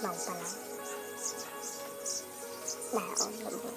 màu và lá đã ổn định rồi.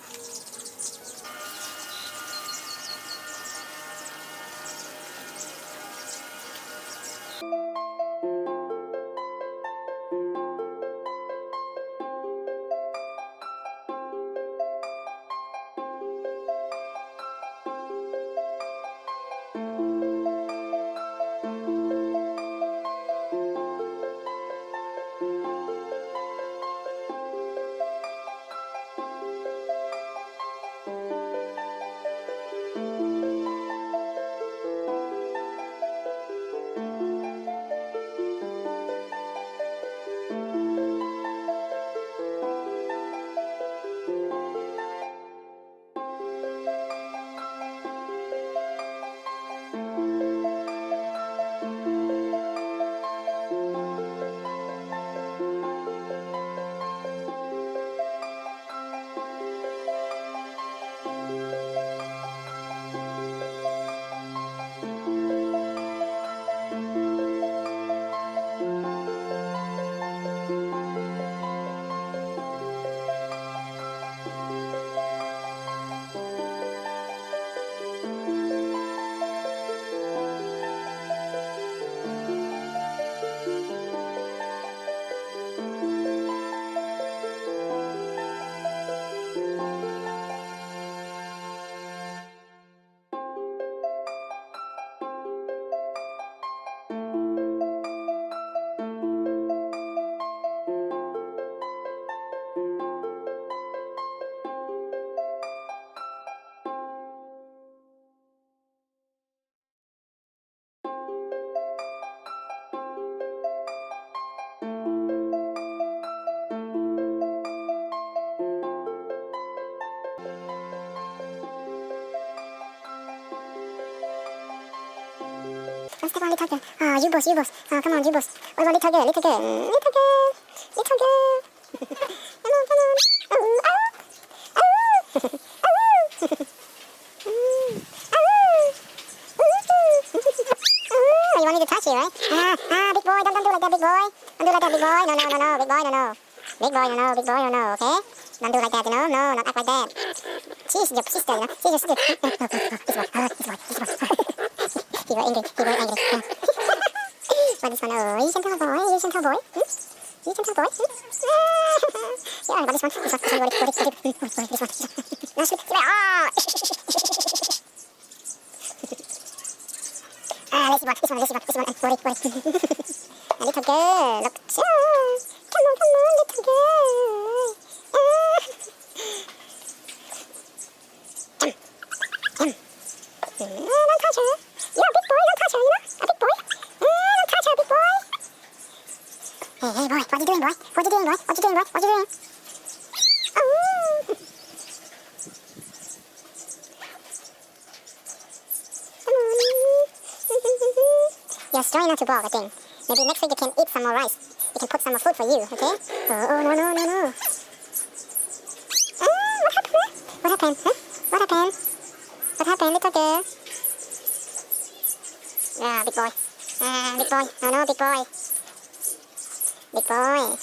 Let's take on little girl. Oh, you boss, you boss. Oh, come on, you boss. What about little girl, little girl, little girl, little girl. Come on, come on. Oh, oh, oh, oh, oh. You want me to touch you, right? Big boy, don't do like that, big boy. Don't do like that, big boy. No, no, no, no, big boy, no, no. Big boy, no, no, big boy, no, no, okay? Don't do like that, you know? No, not act like that. She's your sister, you know? She's your sister. This boy. He very angry. What is one? Oh, you gentle boy. You gentle boy. You gentle boy. Yeah, but this one. This one. No, sleep. Lazy one. Worry. A little girl. Look. Come on, little girl. Don't touch her. You're a big boy, don't touch her, you know? A big boy. Don't touch her, big boy. Hey, boy, what you doing, boy? What you doing? Oh. Come on. You're strong enough to ball, I think. Maybe next week you can eat some more rice. We can put some more food for you, okay? Oh, no. What happened? What happened, little girl? Yeah, big boy. Big boy. No, big boy. Big boy.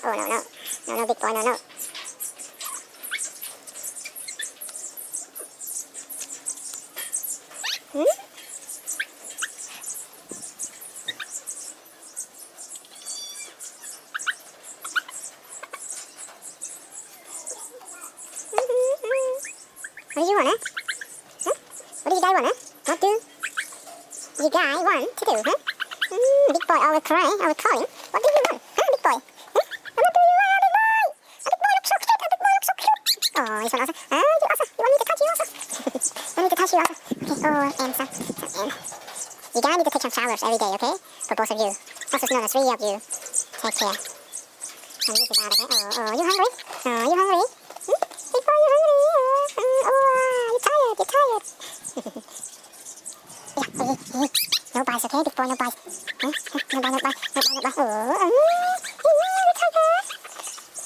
Oh, no. No, big boy, no. What do you want, huh? What do you guys want, huh? What do you guys want to do, huh? Big boy always crying, always calling. What do you want, huh, big boy? Huh? What do you want, big boy? A big boy looks so cute, Oh, this one also. You also. You want me to touch you also? Want me to touch you also? Okay, and some. You gotta need to take some showers every day, okay? For both of you. Also, no, the 3 of you. Take care. And this is out, okay? Oh, you hungry? Oh, you hungry? Hmm? Big boy, you hungry? You're tired, you're tired. No bites, okay? Big boy, no bites. Huh? No bite, no bite, no bite, no bite. You're tired.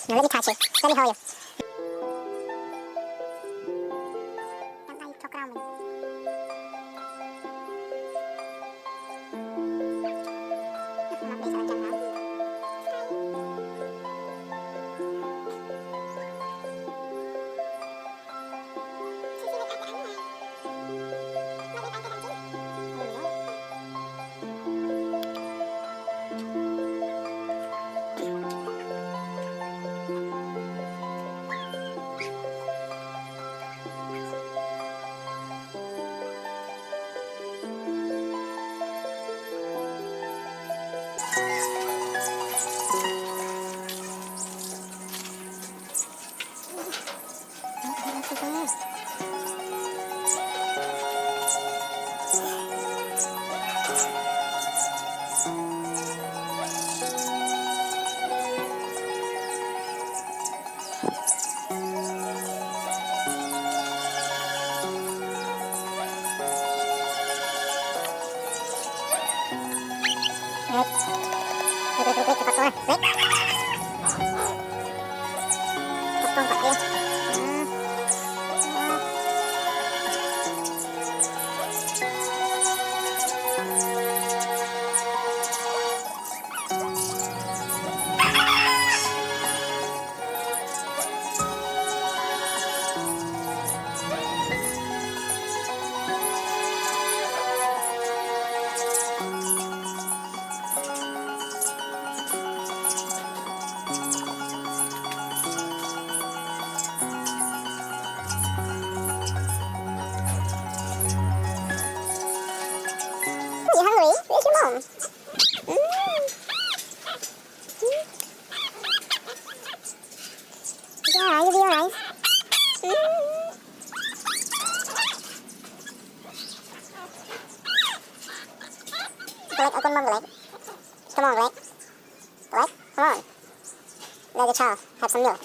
Now let me touch you. Let me hold you. Đang tay cho cao mình. Nó bị sao chẳng lắm. Wait, cepat turun. Wait. Cepat turun, Pak. You hungry? Where's your mom? Yeah, you'll be alright. Blake, open mom, Blake. Come on, Blake. Blake, come on. Let the child have some milk.